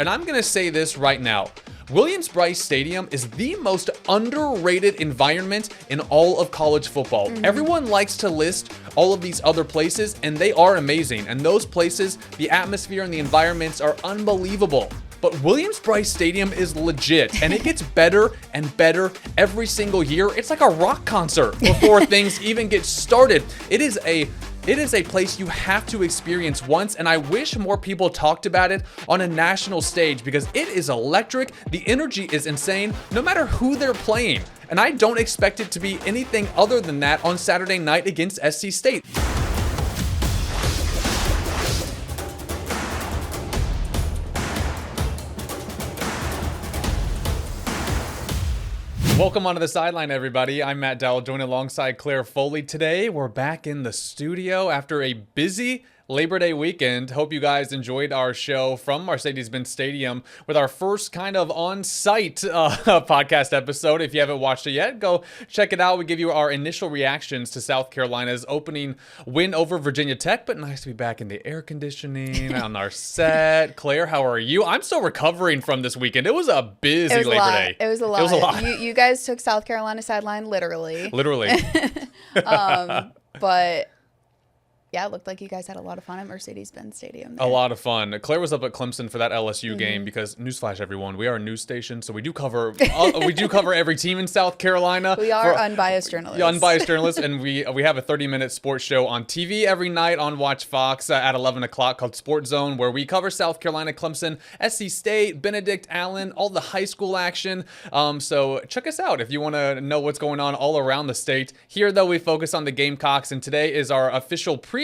and I'm going to say this right now. Williams-Brice Stadium is the most underrated environment in all of college football. Everyone likes to list all of these other places, and they are amazing. And those places, the atmosphere and the environments are unbelievable. But Williams-Brice Stadium is legit, and it gets better and better every single year. It's like a rock concert before things even get started. It is a place you have to experience once, and I wish more people talked about it on a national stage because it is electric. The energy is insane, no matter who they're playing. And I don't expect it to be anything other than that on Saturday night against SC State. Welcome onto the sideline, everybody. I'm Matt Dowell, joined alongside Claire Foley. Today, we're back in the studio after a busy Labor Day weekend. Hope you guys enjoyed our show from Mercedes-Benz Stadium with our first kind of on-site podcast episode. If you haven't watched it yet, go check it out. We give you our initial reactions to South Carolina's opening win over Virginia Tech, but nice to be back in the air conditioning on our set. Claire, how are you? I'm still recovering from this weekend. It was a busy Labor Day. It was a lot. It was a lot. You guys took South Carolina sideline literally. Literally. But yeah, it looked like you guys had a lot of fun at Mercedes-Benz Stadium there. A lot of fun. Claire was up at Clemson for that LSU game because, newsflash everyone, we are a news station, so we do cover every team in South Carolina. We are unbiased journalists. Yeah, unbiased journalists, and we have a 30-minute sports show on TV every night on Watch Fox at 11 o'clock called Sports Zone, where we cover South Carolina, Clemson, SC State, Benedict, Allen, all the high school action. So check us out if you want to know what's going on all around the state. Here, though, we focus on the Gamecocks, and today is our official preview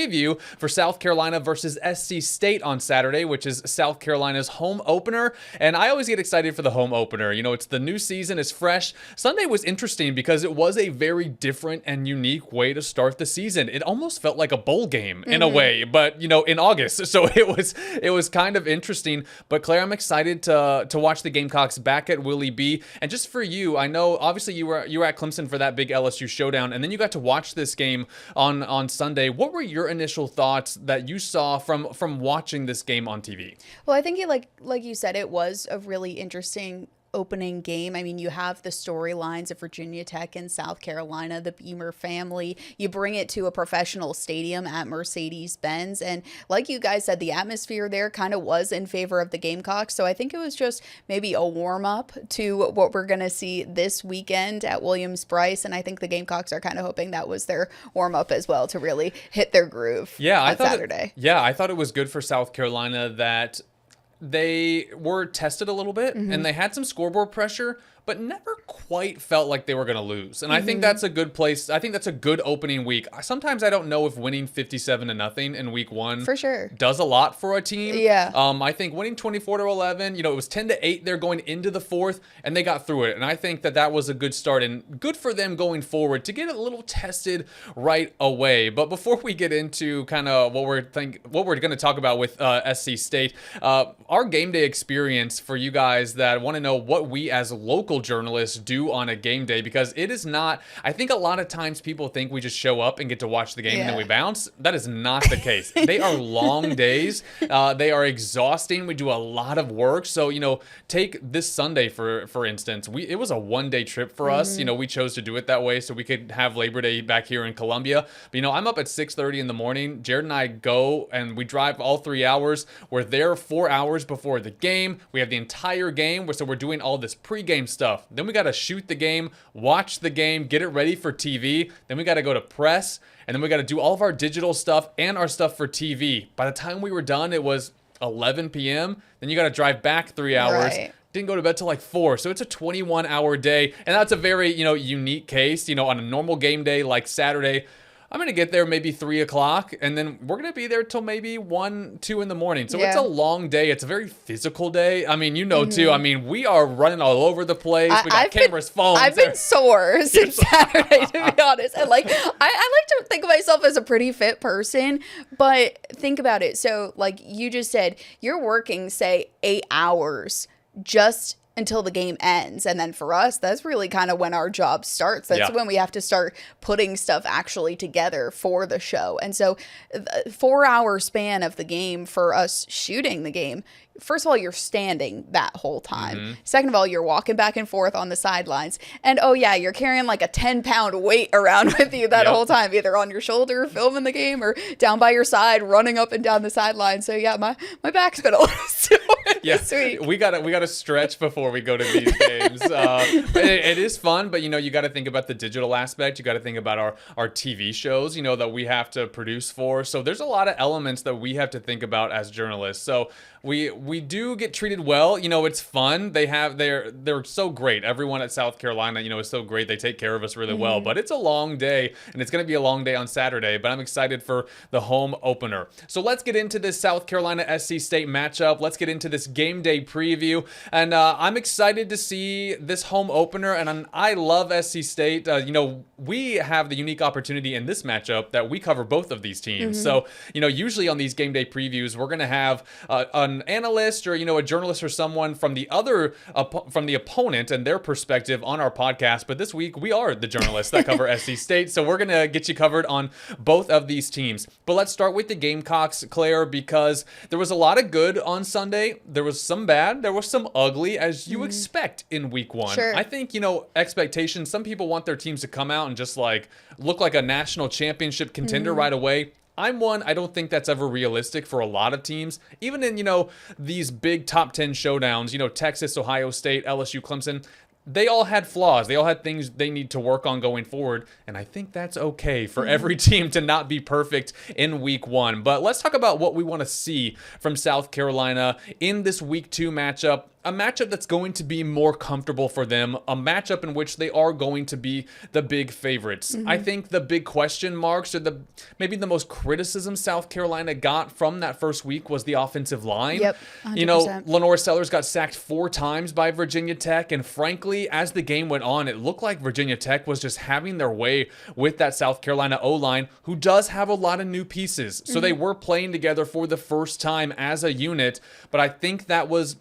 for South Carolina versus SC State on Saturday, which is South Carolina's home opener. And I always get excited for the home opener. You know, it's the new season, it's fresh. Sunday was interesting because it was a very different and unique way to start the season. It almost felt like a bowl game in a way, but you know, in August. So it was kind of interesting. But Claire, I'm excited to watch the Gamecocks back at Willie B. And just for you, I know obviously you were at Clemson for that big LSU showdown, and then you got to watch this game on Sunday. What were your initial thoughts that you saw from watching this game on TV? Well, I think like you said, it was a really interesting opening game. I mean, you have the storylines of Virginia Tech and South Carolina, the Beamer family. You bring it to a professional stadium at Mercedes-Benz. And like you guys said, the atmosphere there kind of was in favor of the Gamecocks. So I think it was just maybe a warm-up to what we're going to see this weekend at Williams-Brice. And I think the Gamecocks are kind of hoping that was their warm-up as well to really hit their groove on Saturday. I thought it was good for South Carolina that they were tested a little bit and they had some scoreboard pressure, but never quite felt like they were going to lose. And I think that's a good place. I think that's a good opening week. Sometimes I don't know if winning 57-0 in week one for sure does a lot for a team. Yeah. I think winning 24-11, you know, it was 10-8 there going into the fourth, and they got through it. And I think that was a good start and good for them going forward to get a little tested right away. But before we get into kind of what we're going to talk about with SC State, our game day experience for you guys that want to know what we as local journalists do on a game day, because it is not, I think a lot of times people think we just show up and get to watch the game and then we bounce. That is not the case. They are long days. They are exhausting. We do a lot of work. So, you know, take this Sunday for instance. It was a one-day trip for us. You know, we chose to do it that way so we could have Labor Day back here in Columbia. But, you know, I'm up at 6:30 in the morning. Jared and I go and we drive all 3 hours. We're there 4 hours before the game. We have the entire game. So we're doing all this pregame stuff. Then we got to shoot the game, watch the game, get it ready for TV. Then we got to go to press, and then we got to do all of our digital stuff and our stuff for TV. By the time we were done, it was 11 p.m. Then you got to drive back 3 hours. Right. Didn't go to bed till like 4. So it's a 21-hour day. And that's a very, you know, unique case. You know, on a normal game day like Saturday, I'm going to get there maybe 3 o'clock, and then we're going to be there till maybe 1, 2 in the morning. So it's a long day. It's a very physical day. I mean, you know, too. I mean, we are running all over the place. We got cameras, phones. I've been sore since Saturday, to be honest. And like, I like to think of myself as a pretty fit person, but think about it. So like you just said, you're working, say, 8 hours just until the game ends. And then for us, that's really kind of when our job starts. That's when we have to start putting stuff actually together for the show. And so the 4-hour span of the game for us shooting the game, first of all, you're standing that whole time. Second of all, you're walking back and forth on the sidelines. And oh yeah, you're carrying like a 10-pound weight around with you that whole time, either on your shoulder filming the game or down by your side running up and down the sideline. So yeah, my back's been a little sore this week. We gotta stretch before we go to these games. It is fun, but you got to think about the digital aspect. You got to think about our TV shows, that we have to produce for. So there's a lot of elements that we have to think about as journalists. So we do get treated well. It's fun. They're so great. Everyone at South Carolina, is so great. They take care of us really well. But it's a long day, and it's going to be a long day on Saturday. But I'm excited for the home opener. So let's get into this South Carolina SC State matchup. Let's get into this game day preview. And I'm excited to see this home opener. And I love SC State. We have the unique opportunity in this matchup that we cover both of these teams. So, usually on these game day previews, we're going to have an analyst or a journalist or someone from the opponent and their perspective on our podcast. But this week we are the journalists that cover SC State, so we're gonna get you covered on both of these teams. But let's start with the Gamecocks, Claire, because there was a lot of good on Sunday. There was some bad. There was some ugly, as you expect in week one. Sure. I think expectations. Some people want their teams to come out and just look like a national championship contender right away. I'm one, I don't think that's ever realistic for a lot of teams. Even in, these big top 10 showdowns, Texas, Ohio State, LSU, Clemson, they all had flaws. They all had things they need to work on going forward. And I think that's okay for every team to not be perfect in week one. But let's talk about what we want to see from South Carolina in this week 2 matchup. A matchup that's going to be more comfortable for them, a matchup in which they are going to be the big favorites. I think the big question marks or maybe the most criticism South Carolina got from that first week was the offensive line. Yep, 100%. Lenore Sellers got sacked 4 times by Virginia Tech, and frankly, as the game went on, it looked like Virginia Tech was just having their way with that South Carolina O-line, who does have a lot of new pieces. So they were playing together for the first time as a unit, but I think that was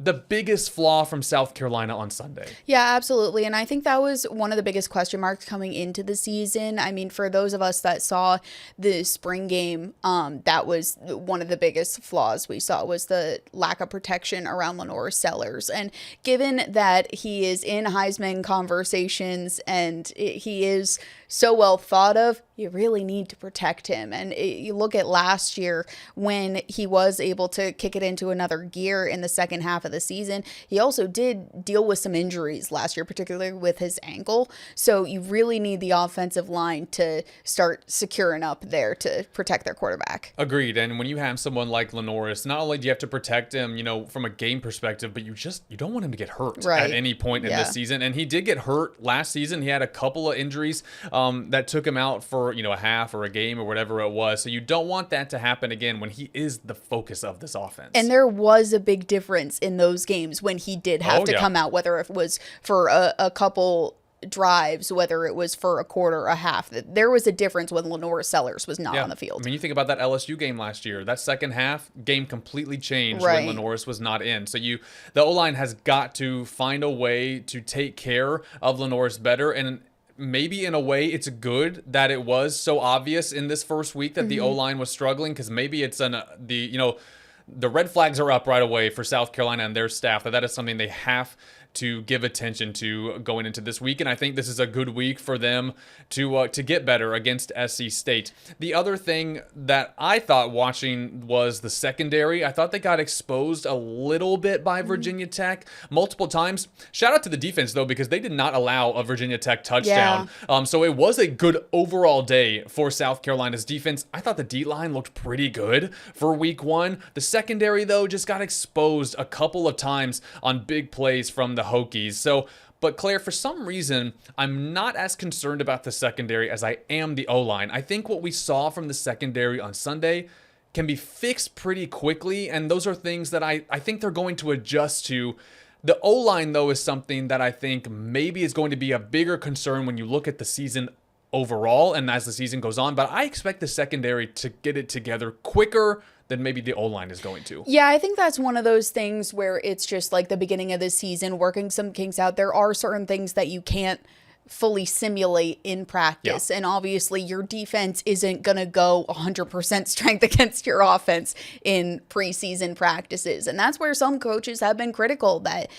the biggest flaw from South Carolina on Sunday. Yeah, absolutely. And I think that was one of the biggest question marks coming into the season. I mean, for those of us that saw the spring game, that was one of the biggest flaws we saw was the lack of protection around Lenore Sellers. And given that he is in Heisman conversations and he is so well thought of, you really need to protect him. And you look at last year when he was able to kick it into another gear in the second half of the season. He also did deal with some injuries last year, particularly with his ankle. So you really need the offensive line to start securing up there to protect their quarterback. Agreed. And when you have someone like Lenoris, not only do you have to protect him, from a game perspective, but you don't want him to get hurt at any point in this season. And he did get hurt last season. He had a couple of injuries that took him out for, a half or a game or whatever it was. So you don't want that to happen again when he is the focus of this offense. And there was a big difference in those games when he did have to come out, whether it was for a couple drives, whether it was for a quarter, a half. There was a difference when Lenore Sellers was not on the field. I mean, you think about that LSU game last year. That second half game completely changed when Lenoris was not in. So the O-line has got to find a way to take care of Lenoris better. And maybe in a way it's good that it was so obvious in this first week that the O-line was struggling, because maybe it's the red flags are up right away for South Carolina and their staff, that is something they have to give attention to going into this week. And I think this is a good week for them to get better against SC State. The other thing that I thought watching was the secondary. I thought they got exposed a little bit by Virginia Tech multiple times. Shout out to the defense, though, because they did not allow a Virginia Tech touchdown. So it was a good overall day for South Carolina's defense. I thought the D-line looked pretty good for week one. The secondary, though, just got exposed a couple of times on big plays from the Hokies. But Claire, for some reason, I'm not as concerned about the secondary as I am the O-line. I think what we saw from the secondary on Sunday can be fixed pretty quickly, and those are things that I think they're going to adjust to. The O-line, though, is something that I think maybe is going to be a bigger concern when you look at the season overall and as the season goes on, but I expect the secondary to get it together quicker than maybe the O-line is going to. Yeah, I think that's one of those things where it's just like the beginning of the season, working some kinks out. There are certain things that you can't fully simulate in practice. And obviously your defense isn't going to go 100% strength against your offense in preseason practices. And that's where some coaches have been critical that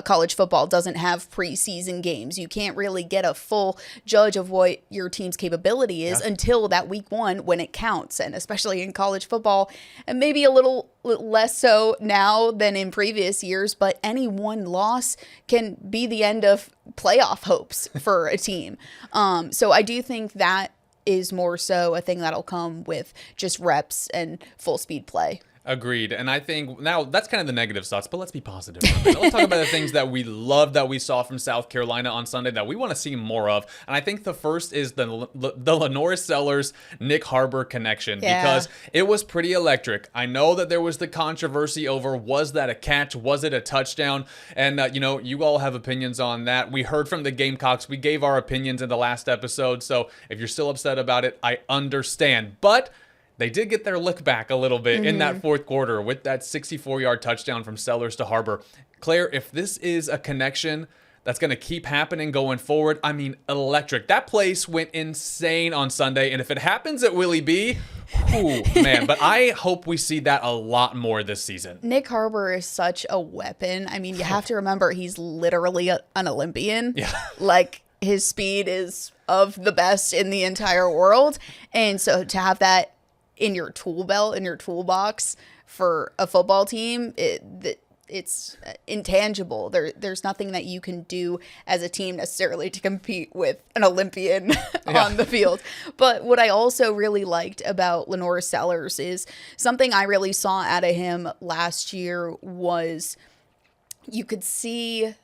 college football doesn't have preseason games. You can't really get a full judge of what your team's capability is until that week 1 when it counts. And especially in college football, and maybe a little less so now than in previous years, but any one loss can be the end of playoff hopes for a team. So I do think that is more so a thing that'll come with just reps and full speed play. Agreed. And I think now that's kind of the negative thoughts, but let's be positive. Let's talk about the things that we love that we saw from South Carolina on Sunday that we want to see more of. And I think the first is the Lenora Sellers Nick Harbor connection because it was pretty electric. I know that there was the controversy over was that a catch? Was it a touchdown? And, you all have opinions on that. We heard from the Gamecocks. We gave our opinions in the last episode. So if you're still upset about it, I understand. But they did get their look back a little bit in that fourth quarter with that 64-yard touchdown from Sellers to Harbor. Claire, if this is a connection that's going to keep happening going forward, I mean, electric. That place went insane on Sunday, and if it happens at Willie B, man. But I hope we see that a lot more this season. Nick Harbor is such a weapon. I mean, you have to remember he's literally an Olympian. Yeah. Like, his speed is of the best in the entire world. And so to have that in your tool belt, in your toolbox for a football team, it's intangible. There's nothing that you can do as a team necessarily to compete with an Olympian on the field. But what I also really liked about Lenora Sellers is something I really saw out of him last year was you could see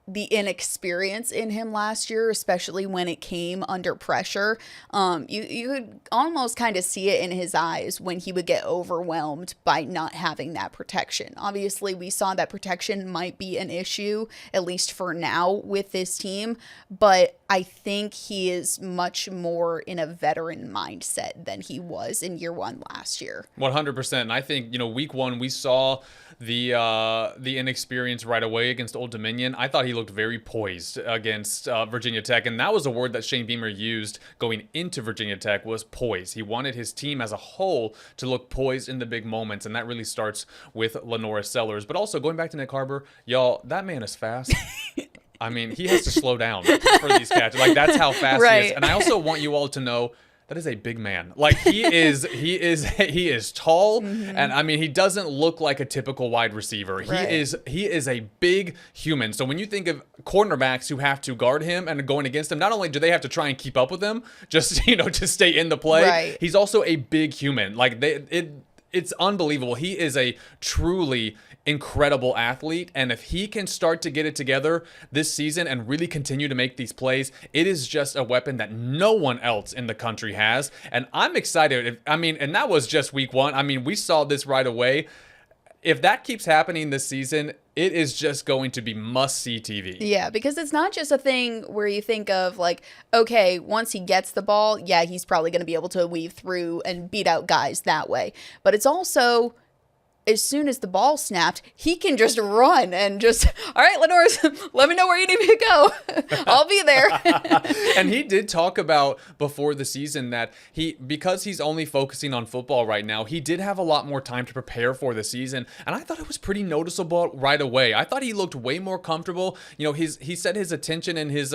the inexperience in him last year, especially when it came under pressure. You could almost kind of see it in his eyes when he would get overwhelmed by not having that protection. Obviously, we saw that protection might be an issue, at least for now, with this team. But I think he is much more in a veteran mindset than he was in year 1 last year. 100%. And I think, week 1, we saw the inexperience right away against Old Dominion. I thought he looked very poised against Virginia Tech, and that was a word that Shane Beamer used going into Virginia Tech was poise. He wanted his team as a whole to look poised in the big moments, and that really starts with Lenora Sellers. But also, going back to Nick Harbor, y'all, that man is fast. I mean, he has to slow down for these catches. Like, that's how fast he is. And I also want you all to know that is a big man. Like, he is tall, and I mean, he doesn't look like a typical wide receiver. He is a big human. So when you think of cornerbacks who have to guard him and going against him, not only do they have to try and keep up with him, just to stay in the play, he's also a big human. Like, it's unbelievable. He is a truly incredible athlete, and if he can start to get it together this season and really continue to make these plays, it is just a weapon that no one else in the country has, and I'm excited. And that was just week 1. I mean, we saw this right away. If that keeps happening this season, it is just going to be must-see TV. Yeah, because it's not just a thing where you think of like, okay, once he gets the ball, he's probably going to be able to weave through and beat out guys that way. But it's also, as soon as the ball snapped, he can just run and just, all right, Lenora, let me know where you need me to go. I'll be there. And he did talk about before the season that because he's only focusing on football right now, he did have a lot more time to prepare for the season. And I thought it was pretty noticeable right away. I thought he looked way more comfortable. He said his attention and his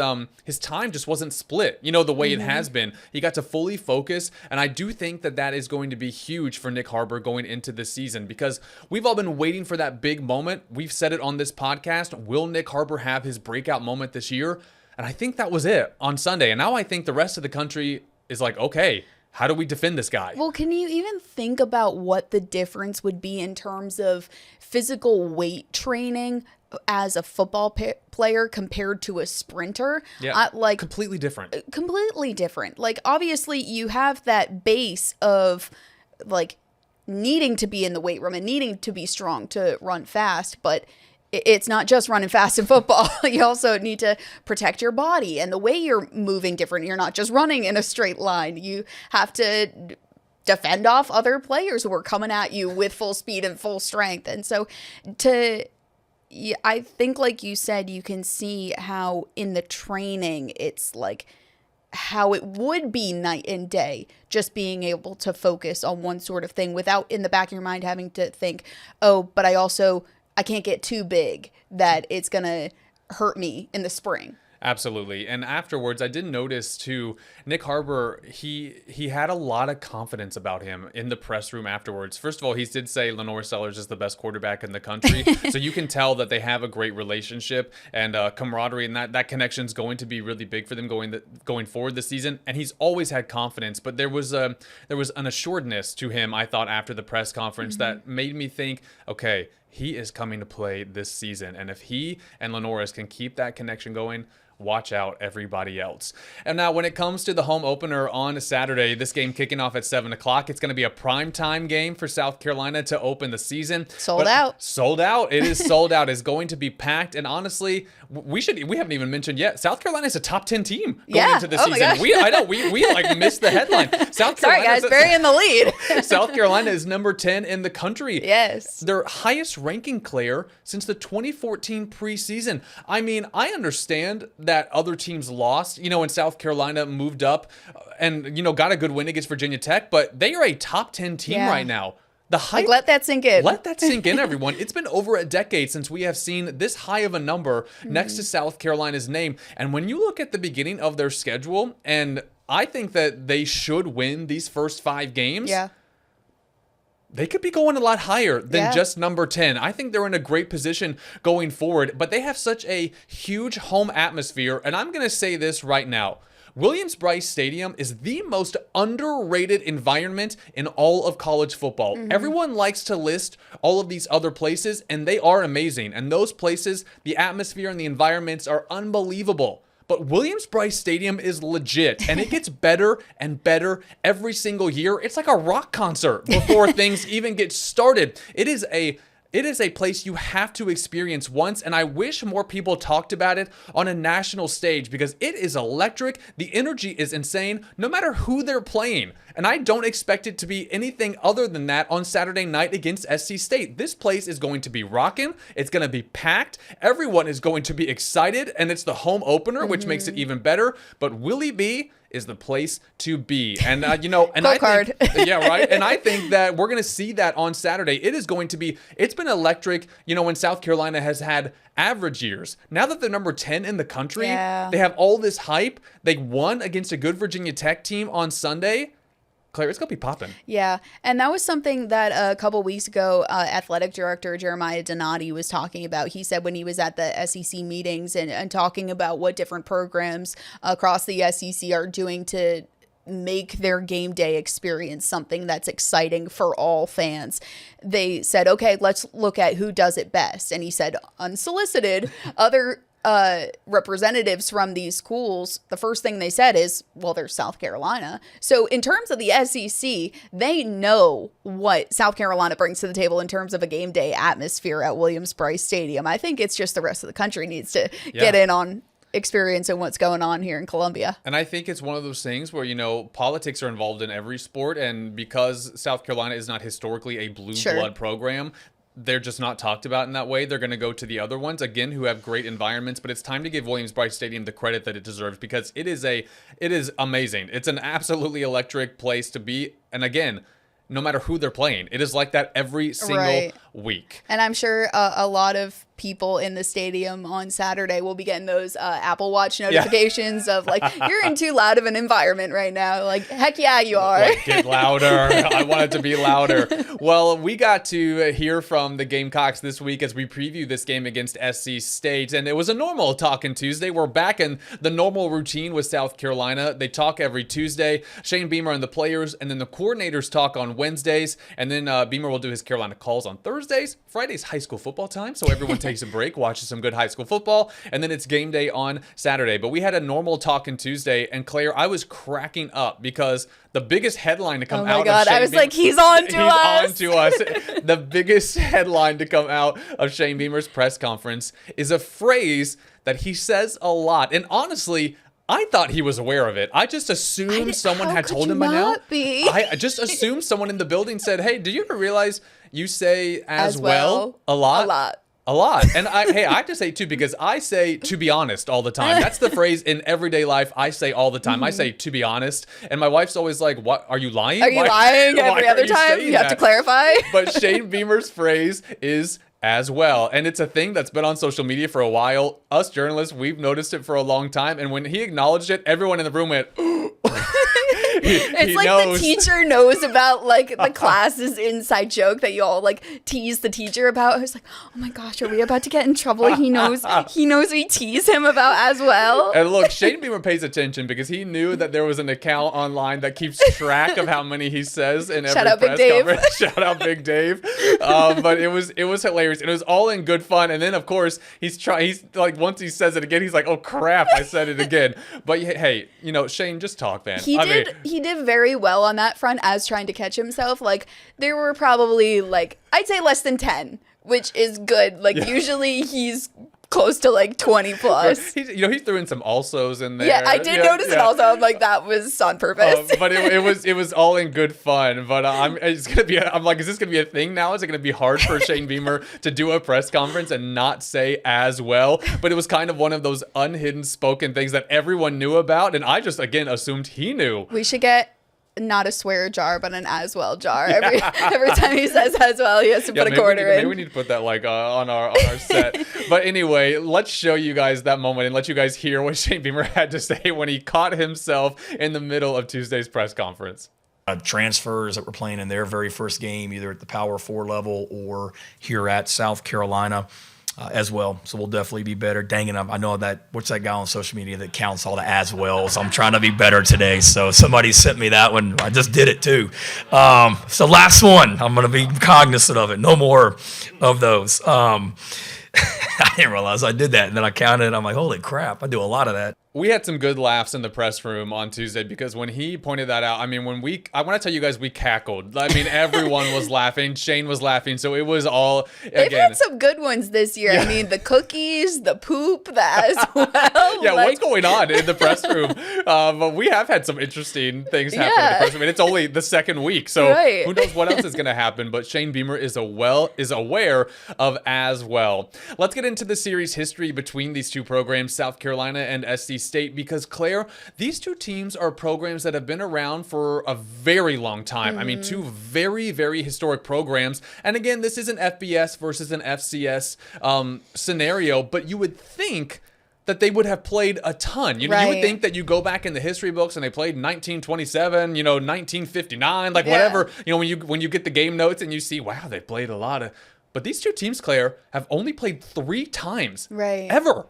time just wasn't split, the way it has been. He got to fully focus. And I do think that is going to be huge for Nick Harbor going into this season, because we've all been waiting for that big moment. We've said it on this podcast. Will Nick Harbor have his breakout moment this year? And I think that was it on Sunday. And now I think the rest of the country is like, okay, how do we defend this guy? Well, can you even think about what the difference would be in terms of physical weight training as a football player compared to a sprinter? Yeah, completely different. Completely different. Like, obviously, you have that base of, like, needing to be in the weight room and needing to be strong to run fast, but it's not just running fast in football. You also need to protect your body and the way you're moving different. You're not just running in a straight line. You have to defend off other players who are coming at you with full speed and full strength. And so I think, like you said, you can see how in the training it's like how it would be night and day, just being able to focus on one sort of thing without in the back of your mind having to think, oh, but I can't get too big that it's going to hurt me in the spring. Absolutely. And afterwards, I did notice too, Nick Harbor, he had a lot of confidence about him in the press room afterwards. First of all, he did say Lenore Sellers is the best quarterback in the country. So you can tell that they have a great relationship and camaraderie, and that connection is going to be really big for them going forward this season. And he's always had confidence, but there was an assuredness to him, I thought, after the press conference that made me think, okay, he is coming to play this season. And if he and Lenore's can keep that connection going, watch out everybody else. And now when it comes to the home opener on Saturday, this game kicking off at 7 o'clock, it's going to be a primetime game for South Carolina to open the season. Sold out. Sold out. It is sold out. It's going to be packed. And honestly, we haven't even mentioned yet, South Carolina is a top 10 team going into the season. I know we like missed the headline. Sorry guys, burying the lead. South Carolina is number 10 in the country. Yes. Their highest ranking player since the 2014 preseason. I mean, I understand that other teams lost, and South Carolina moved up and, got a good win against Virginia Tech, but they are a top 10 team right now. The hype, let that sink in. Let that sink in, everyone. It's been over a decade since we have seen this high of a number next to South Carolina's name. And when you look at the beginning of their schedule, and I think that they should win these first 5 games. Yeah. They could be going a lot higher than just number 10. I think they're in a great position going forward, but they have such a huge home atmosphere. And I'm going to say this right now. Williams-Brice Stadium is the most underrated environment in all of college football. Everyone likes to list all of these other places, and they are amazing. And those places, the atmosphere and the environments are unbelievable. But Williams-Brice Stadium is legit, and it gets better and better every single year. It's like a rock concert before things even get started. It is a place you have to experience once, and I wish more people talked about it on a national stage because it is electric. The energy is insane, no matter who they're playing. And I don't expect it to be anything other than that on Saturday night against SC State. This place is going to be rocking. It's going to be packed. Everyone is going to be excited, and it's the home opener, which makes it even better. But Willie B is the place to be. And, and I think, yeah, right. And I think that we're going to see that on Saturday. It's been electric, when South Carolina has had average years. Now that they're number 10 in the country, they have all this hype. They won against a good Virginia Tech team on Sunday. Claire, it's going to be popping. Yeah, and that was something that a couple weeks ago, athletic director Jeremiah Donati was talking about. He said when he was at the SEC meetings and talking about what different programs across the SEC are doing to make their game day experience something that's exciting for all fans. They said, okay, let's look at who does it best. And he said, unsolicited, other representatives from these schools, the first thing they said is, well, there's South Carolina. So in terms of the SEC, they know what South Carolina brings to the table in terms of a game day atmosphere at Williams-Brice Stadium. I think it's just the rest of the country needs to get in on experience and what's going on here in Columbia. And I think it's one of those things where, politics are involved in every sport. And because South Carolina is not historically a blue blood program, they're just not talked about in that way. They're going to go to the other ones, again, who have great environments. But it's time to give Williams-Brice Stadium the credit that it deserves because it is amazing. It's an absolutely electric place to be. And again, no matter who they're playing, it is like that every single week. And I'm sure a lot of people in the stadium on Saturday will be getting those Apple Watch notifications of like, you're in too loud of an environment right now. Like, heck yeah, you are. Like, get louder. I want it to be louder. Well, we got to hear from the Gamecocks this week as we preview this game against SC State. And it was a normal Talkin' Tuesday. We're back in the normal routine with South Carolina. They talk every Tuesday. Shane Beamer and the players, and then the coordinators talk on Wednesdays. And then Beamer will do his Carolina calls on Thursday. Friday's high school football time, so everyone takes a break, watches some good high school football, and then it's game day on Saturday. But we had a normal talking Tuesday, and Claire, I was cracking up because the biggest headline to come out of Shane I was Beamer, like, he's on to us. The biggest headline to come out of Shane Beamer's press conference is a phrase that he says a lot. And honestly, I thought he was aware of it. I just assumed someone had told him by now. I just assumed someone in the building said, hey, do you ever realize you say as well a lot? A lot. And I have to say too, because I say to be honest all the time. That's the phrase in everyday life I say all the time. I say to be honest. And my wife's always like, what? Are you lying? Are you lying every other time? You have to clarify. But Shane Beamer's phrase is as well. And it's a thing that's been on social media for a while. Us journalists, we've noticed it for a long time. And when he acknowledged it, everyone in the room went, It's like knows. The teacher knows about like the class's inside joke that you all like tease the teacher about. I was like, oh my gosh, are we about to get in trouble? He knows we tease him about as well. And look, Shane Beamer pays attention because he knew that there was an account online that keeps track of how many he says in every press conference. Shout out Big Dave. But it was hilarious. And it was all in good fun. And then of course he's like, once he says it again, he's like, oh crap, I said it again. But hey, Shane, just talk, man. He did very well on that front as trying to catch himself. Like there were probably like, I'd say less than 10, which is good. Like usually he's close to like 20 plus. He threw in some alsos in there. Yeah, I did notice it also. I'm like, that was on purpose. But it was all in good fun. But I'm like, is this gonna be a thing now? Is it gonna be hard for Shane Beamer to do a press conference and not say as well? But it was kind of one of those unhidden spoken things that everyone knew about, and I just again assumed he knew. We should get not a swear jar, but an as well jar. Every time he says as well, he has to put a quarter in. Maybe we need to put that like on our set. But anyway, let's show you guys that moment and let you guys hear what Shane Beamer had to say when he caught himself in the middle of Tuesday's press conference. Transfers that were playing in their very first game, either at the Power 4 level or here at South Carolina. As well, so we'll definitely be better. Dang it, I know that, what's that guy on social media that counts all the as wells? I'm trying to be better today, so somebody sent me that one. I just did it too. So last one, I'm going to be cognizant of it. No more of those. I didn't realize I did that, and then I counted it. I'm like, holy crap, I do a lot of that. We had some good laughs in the press room on Tuesday because when he pointed that out, I mean, I want to tell you guys, we cackled. I mean, everyone was laughing. Shane was laughing. So it was all, again. They've had some good ones this year. Yeah. I mean, the cookies, the poop, the as well. Yeah, what's going on in the press room? But we have had some interesting things happen in the press room. And it's only the second week. So who knows what else is going to happen. But Shane Beamer is aware of as well. Let's get into the series history between these two programs, South Carolina and SC State, because Claire, these two teams are programs that have been around for a very long time. I mean, two very, very historic programs. And again, this is an FBS versus an FCS scenario, but you would think that they would have played a ton. You would think that you go back in the history books and they played 1927, 1959, like whatever, when you get the game notes and you see, wow, they played a lot of. But these two teams, Claire, have only played 3 times. Right. Ever.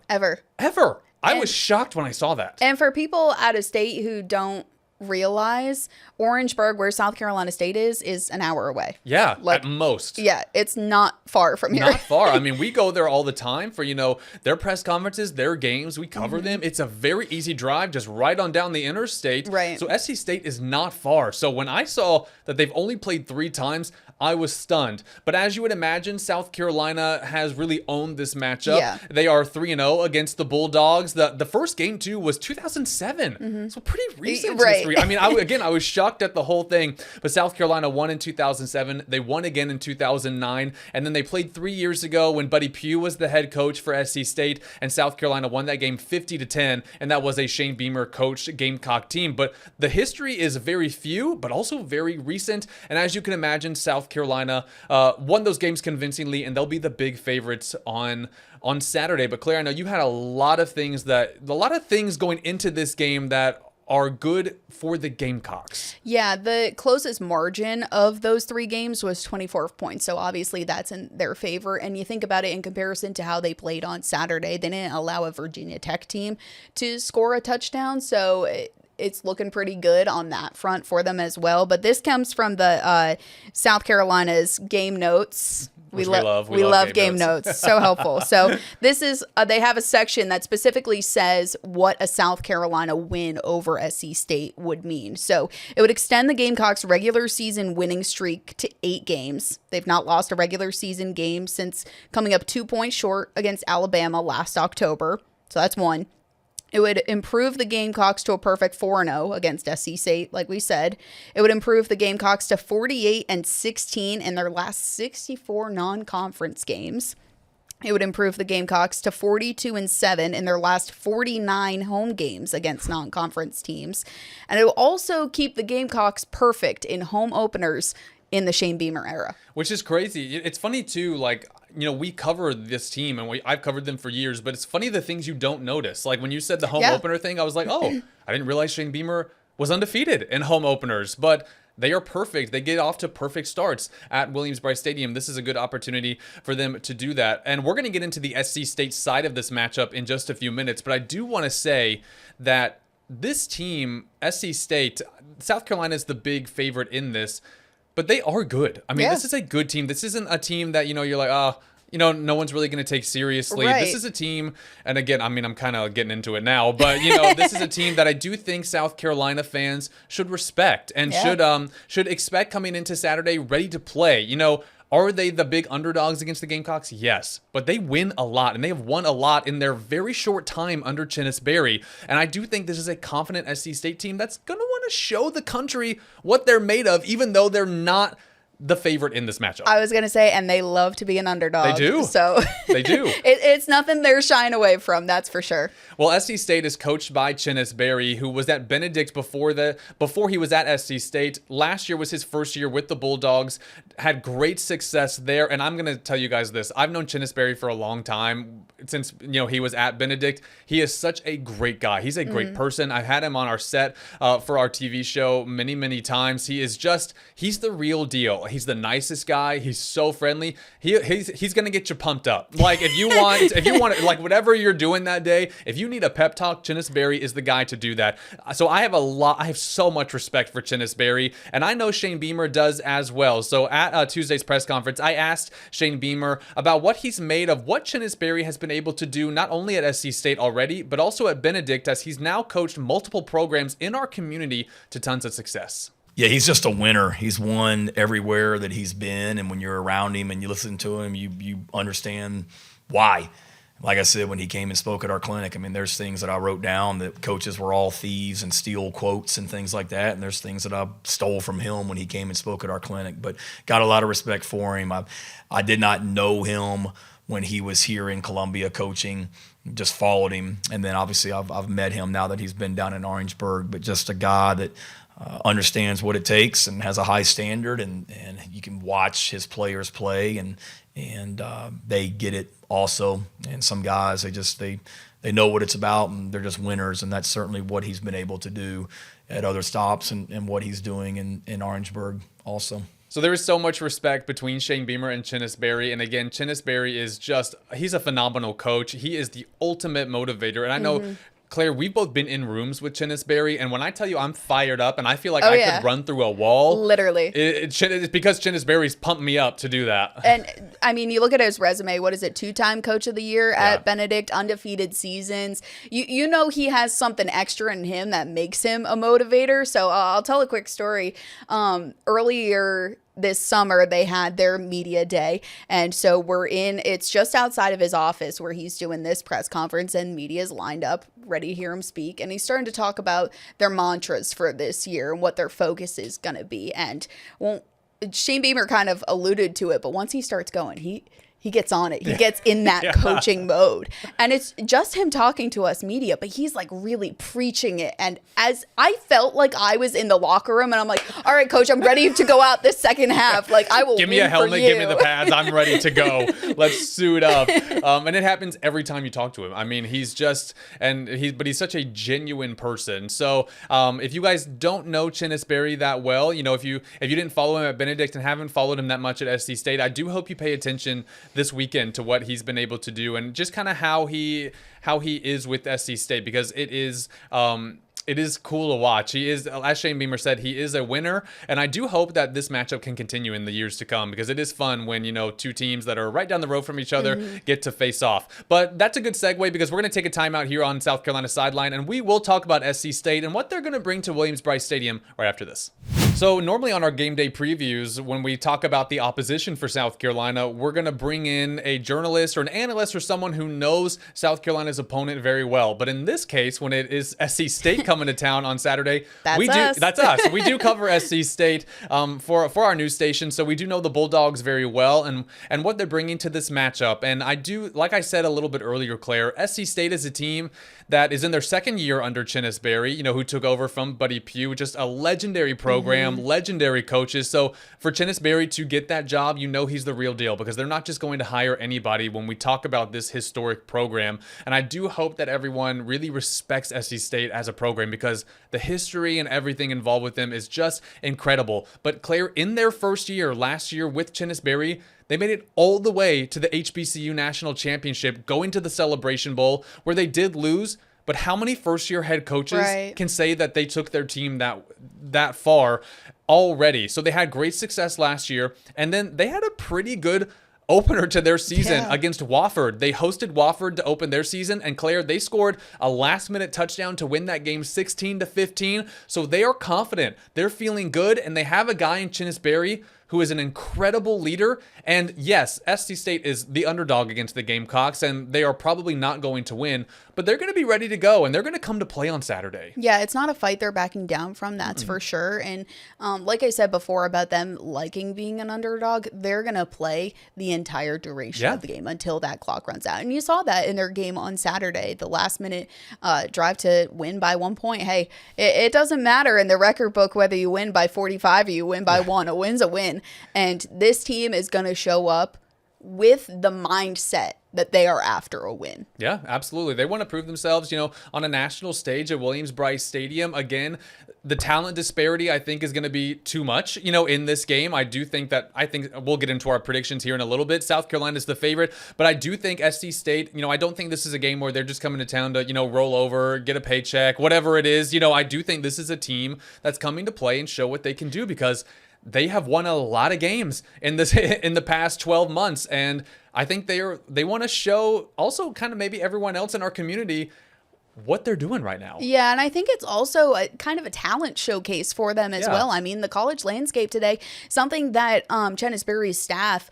And I was shocked when I saw that. And for people out of state who don't realize, Orangeburg, where South Carolina State is an hour away. Yeah, at most. Yeah, it's not far from here. Not far. I mean, we go there all the time for, their press conferences, their games. We cover them. It's a very easy drive, just right on down the interstate. Right. So SC State is not far. So when I saw that they've only played 3 times, I was stunned. But as you would imagine, South Carolina has really owned this matchup. Yeah. They are 3-0 against the Bulldogs. The first game, too, was 2007. So pretty recent history. I mean, I was shocked at the whole thing. But South Carolina won in 2007. They won again in 2009. And then they played 3 years ago when Buddy Pugh was the head coach for SC State. And South Carolina won that game 50-10. And that was a Shane Beamer coached Gamecock team. But the history is very few, but also very recent. And as you can imagine, South Carolina won those games convincingly, and they'll be the big favorites on Saturday. But Claire, I know you had a lot of things going into this game that are good for the Gamecocks. Yeah, the closest margin of those 3 games was 24 points. So obviously that's in their favor. And you think about it in comparison to how they played on Saturday, they didn't allow a Virginia Tech team to score a touchdown. So it's looking pretty good on that front for them as well. But this comes from the South Carolina's game notes. which we love. We love game notes. So helpful. So this is they have a section that specifically says what a South Carolina win over SC State would mean. So it would extend the Gamecocks' regular season winning streak to 8 games. They've not lost a regular season game since coming up 2 points short against Alabama last October. So that's one. It would improve the Gamecocks to a perfect 4-0 against SC State, like we said. It would improve the Gamecocks to 48-16 in their last 64 non-conference games. It would improve the Gamecocks to 42-7 in their last 49 home games against non-conference teams. And it will also keep the Gamecocks perfect in home openers in the Shane Beamer era. Which is crazy. It's funny, too, like, you know, we cover this team and I've covered them for years, but it's funny the things you don't notice. Like when you said the home opener thing, I was like, oh, I didn't realize Shane Beamer was undefeated in home openers, but they are perfect. They get off to perfect starts at Williams-Brice Stadium. This is a good opportunity for them to do that. And we're going to get into the SC State side of this matchup in just a few minutes, but I do want to say that this team, SC State, South Carolina is the big favorite in this. But they are good. I mean, this is a good team. This isn't a team that, you know, you're like, no one's really going to take seriously. Right. This is a team, and again, I mean, I'm kind of getting into it now, but, you know, this is a team that I do think South Carolina fans should respect and should expect coming into Saturday ready to play. You know, are they the big underdogs against the Gamecocks? Yes, but they win a lot, and they have won a lot in their very short time under Chinnis Berry. And I do think this is a confident SC State team that's going to want to show the country what they're made of, even though they're not the favorite in this matchup. I was going to say, and they love to be an underdog. They do. So they do. It's nothing they're shying away from, that's for sure. Well, SC State is coached by Chinnis Berry, who was at Benedict before he was at SC State. Last year was his first year with the Bulldogs, had great success there. And I'm going to tell you guys this. I've known Chinnis Berry for a long time, since, you know, he was at Benedict. He is such a great guy. He's a great person. I've had him on our set for our TV show many, many times. He's the real deal. He's the nicest guy. He's so friendly. He's gonna get you pumped up. Like if you want like whatever you're doing that day, if you need a pep talk, Chinnis Berry is the guy to do that. So I have so much respect for Chinnis Berry, and I know Shane Beamer does as well. So at Tuesday's press conference, I asked Shane Beamer about what he's made of what Chinnis Berry has been able to do not only at SC State already, but also at Benedict, as he's now coached multiple programs in our community to tons of success. Yeah, he's just a winner. He's won everywhere that he's been, and when you're around him and you listen to him, you understand why. Like I said, when he came and spoke at our clinic, I mean, there's things that I wrote down that coaches were all thieves and steal quotes and things like that, and there's things that I stole from him when he came and spoke at our clinic, but got a lot of respect for him. I did not know him when he was here in Columbia coaching, just followed him, and then obviously I've met him now that he's been down in Orangeburg, but just a guy that understands what it takes and has a high standard, and you can watch his players play, and they get it also. And some guys, they know what it's about, and they're just winners, and that's certainly what he's been able to do at other stops and what he's doing in Orangeburg also. So there is so much respect between Shane Beamer and Chinnis Berry. And again, Chinnis Berry is he's a phenomenal coach. He is the ultimate motivator. And I know, Claire, we've both been in rooms with Chinnis Berry, and when I tell you I'm fired up and I feel like I could run through a wall. Literally. It's because Chinnis Berry's pumped me up to do that. And, I mean, you look at his resume, what is it, 2-time Coach of the Year at Benedict, undefeated seasons. You know he has something extra in him that makes him a motivator. So I'll tell a quick story. Earlier this summer, they had their media day. And so it's just outside of his office where he's doing this press conference, and media's lined up ready to hear him speak. And he's starting to talk about their mantras for this year and what their focus is going to be. And Shane Beamer kind of alluded to it, but once he starts going, he gets on it. He gets in that coaching mode. And it's just him talking to us media, but he's like really preaching it. And as I felt like I was in the locker room, and I'm like, all right, coach, I'm ready to go out this second half. Like, I will give me a helmet, give me the pads. I'm ready to go. Let's suit up. And it happens every time you talk to him. I mean, he's such a genuine person. So if you guys don't know Chinnis Berry that well, you know, if you didn't follow him at Benedict and haven't followed him that much at SC State, I do hope you pay attention this weekend to what he's been able to do, and just kind of how he is with SC State, because it is It is cool to watch. He is, as Shane Beamer said, he is a winner. And I do hope that this matchup can continue in the years to come, because it is fun when, two teams that are right down the road from each other get to face off. But that's a good segue, because we're going to take a timeout here on South Carolina sideline, and we will talk about SC State and what they're going to bring to Williams-Brice Stadium right after this. So normally on our game day previews, when we talk about the opposition for South Carolina, we're going to bring in a journalist or an analyst or someone who knows South Carolina's opponent very well. But in this case, when it is SC State coming to town on Saturday, that's us. We do cover SC State for our news station, so we do know the Bulldogs very well and what they're bringing to this matchup. And I do, like I said a little bit earlier, Claire, SC State is a team that is in their second year under Chinnis Berry, who took over from Buddy Pugh, just a legendary program, legendary coaches. So for Chinnis Berry to get that job, he's the real deal, because they're not just going to hire anybody when we talk about this historic program. And I do hope that everyone really respects SC State as a program, because the history and everything involved with them is just incredible. But Claire, in their first year, last year with Chinnis Berry, they made it all the way to the HBCU National Championship, going to the Celebration Bowl, where they did lose. But how many first-year head coaches can say that they took their team that far already? So they had great success last year, and then they had a pretty good opener to their season against Wofford. They hosted Wofford to open their season, and Claire, they scored a last-minute touchdown to win that game 16-15. So they are confident. They're feeling good, and they have a guy in Chinnis Berry who is an incredible leader. And yes, SC State is the underdog against the Gamecocks, and they are probably not going to win, but they're going to be ready to go, and they're going to come to play on Saturday. Yeah, it's not a fight they're backing down from, that's for sure. And like I said before about them liking being an underdog, they're going to play the entire duration of the game until that clock runs out. And you saw that in their game on Saturday, the last-minute drive to win by 1 point. Hey, it doesn't matter in the record book whether you win by 45 or you win by 1. A win's a win. And this team is going to show up with the mindset that they are after a win. Yeah, absolutely. They want to prove themselves, on a national stage at Williams-Brice Stadium. Again, the talent disparity, I think, is going to be too much, in this game. I think we'll get into our predictions here in a little bit. South Carolina is the favorite, but I do think SC State, I don't think this is a game where they're just coming to town to, roll over, get a paycheck, whatever it is. I do think this is a team that's coming to play and show what they can do, because they have won a lot of games in the past 12 months, and I think they want to show also kind of maybe everyone else in our community what they're doing right now. Yeah, and I think it's also a kind of a talent showcase for them as well. I mean, the college landscape today, something that Chinnis Berry's staff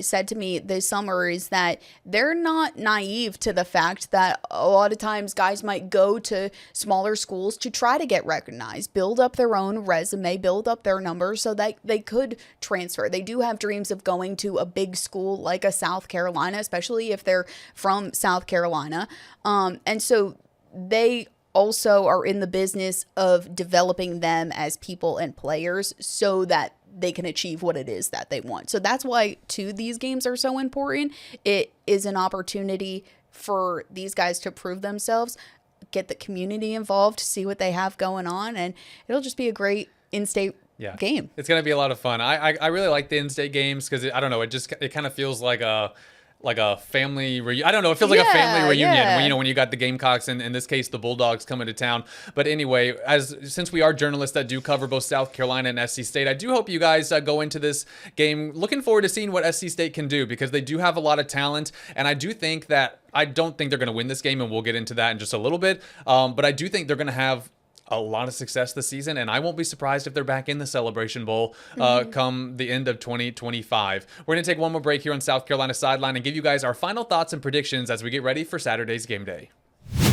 said to me this summer is that they're not naive to the fact that a lot of times guys might go to smaller schools to try to get recognized, build up their own resume, build up their numbers so that they could transfer. They do have dreams of going to a big school like a South Carolina, especially if they're from South Carolina. And so they also are in the business of developing them as people and players so that they can achieve what it is that they want. So that's why, too, these games are so important. It is an opportunity for these guys to prove themselves, get the community involved, see what they have going on, and it'll just be a great in-state game. It's going to be a lot of fun. I really like the in-state games because, I don't know, it kind of feels like a family reunion. I don't know. It feels like a family reunion when you got the Gamecocks and in this case, the Bulldogs coming to town. But anyway, since we are journalists that do cover both South Carolina and SC State, I do hope you guys go into this game looking forward to seeing what SC State can do, because they do have a lot of talent. And I don't think they're going to win this game, and we'll get into that in just a little bit. But I do think they're going to have a lot of success this season, and I won't be surprised if they're back in the Celebration Bowl come the end of 2025. We're going to take one more break here on South Carolina Sideline and give you guys our final thoughts and predictions as we get ready for Saturday's game day.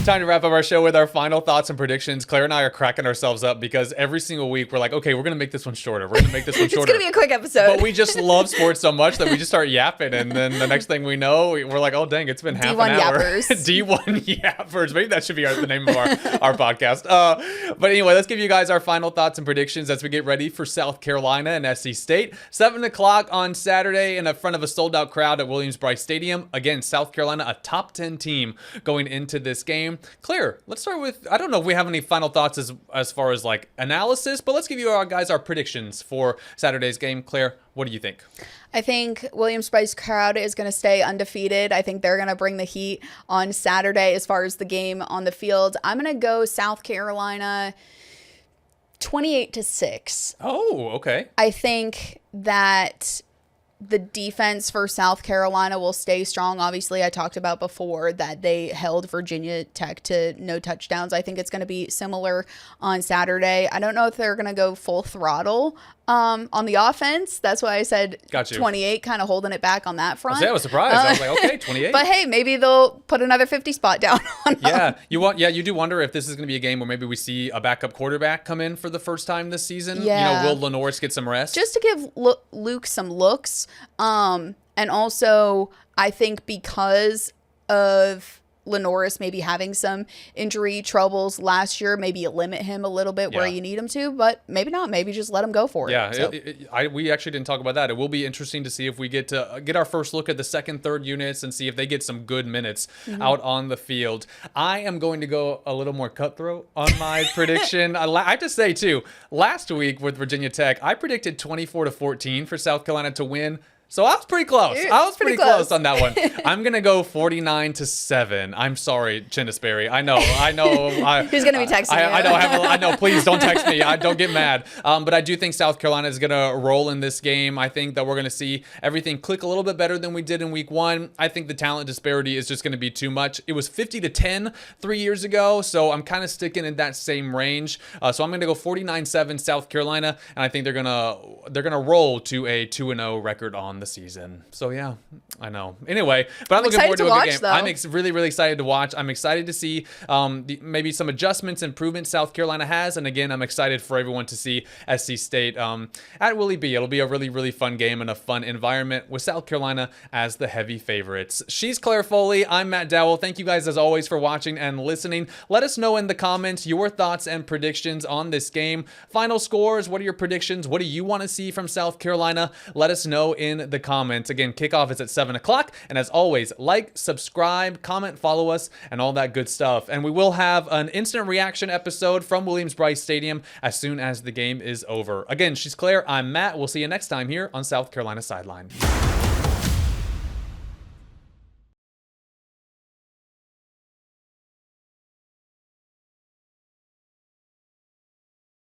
Time to wrap up our show with our final thoughts and predictions. Claire and I are cracking ourselves up because every single week we're like, okay, we're going to make this one shorter. We're going to make this one shorter. It's going to be a quick episode. But we just love sports so much that we just start yapping. And then the next thing we know, we're like, oh, dang, it's been half an hour. D1 Yappers. Maybe that should be the name of our podcast. But anyway, let's give you guys our final thoughts and predictions as we get ready for South Carolina and SC State. 7 o'clock on Saturday in front of a sold-out crowd at Williams-Brice Stadium. Again, South Carolina, a top 10 team going into this game. game. Claire, let's start with, I don't know if we have any final thoughts as far as like analysis, but let's give you our predictions for Saturday's game. Claire, what do you think? I think Williams-Brice crowd is going to stay undefeated. I think they're going to bring the heat on Saturday as far as the game on the field. I'm going to go South Carolina 28-6. Oh, okay. I think that the defense for South Carolina will stay strong. Obviously, I talked about before that they held Virginia Tech to no touchdowns. I think it's going to be similar on Saturday. I don't know if they're going to go full throttle on the offense. That's why I said 28, kind of holding it back on that front. I was surprised. I was like, okay, 28. But hey, maybe they'll put another 50 spot down on them. You do wonder if this is going to be a game where maybe we see a backup quarterback come in for the first time this season. Yeah. Will Lenoris get some rest? Just to give Luke some looks. And also, I think because of Lenoris maybe having some injury troubles last year, maybe you limit him a little bit where you need him to, but maybe not. Maybe just let him go for it. Yeah, we actually didn't talk about that. It will be interesting to see if we get our first look at the second, third units and see if they get some good minutes out on the field. I am going to go a little more cutthroat on my prediction. I have to say, too, last week with Virginia Tech, I predicted 24-14 for South Carolina to win. So I was pretty close. I was pretty close on that one. I'm going to go 49-7. I'm sorry, Chinnisberry. I know. He's going to be texting you. I know. Please don't text me. Don't get mad. But I do think South Carolina is going to roll in this game. I think that we're going to see everything click a little bit better than we did in week one. I think the talent disparity is just going to be too much. It was 50-10 3 years ago. So I'm kind of sticking in that same range. So I'm going to go 49-7 South Carolina. And I think they're going to roll to a 2-0 record on the season. So yeah, I know. Anyway, but I'm looking forward to a good game. Though. I'm really, really excited to watch. I'm excited to see maybe some adjustments, improvements South Carolina has. And again, I'm excited for everyone to see SC State at Willie B. It'll be a really, really fun game and a fun environment with South Carolina as the heavy favorites. She's Claire Foley. I'm Matt Dowell. Thank you guys as always for watching and listening. Let us know in the comments your thoughts and predictions on this game. Final scores. What are your predictions? What do you want to see from South Carolina? Let us know in the comments. Again, kickoff is at 7 o'clock. And as always, like, subscribe, comment, follow us, and all that good stuff. And we will have an instant reaction episode from Williams-Brice Stadium as soon as the game is over. Again, she's Claire. I'm Matt. We'll see you next time here on South Carolina Sideline.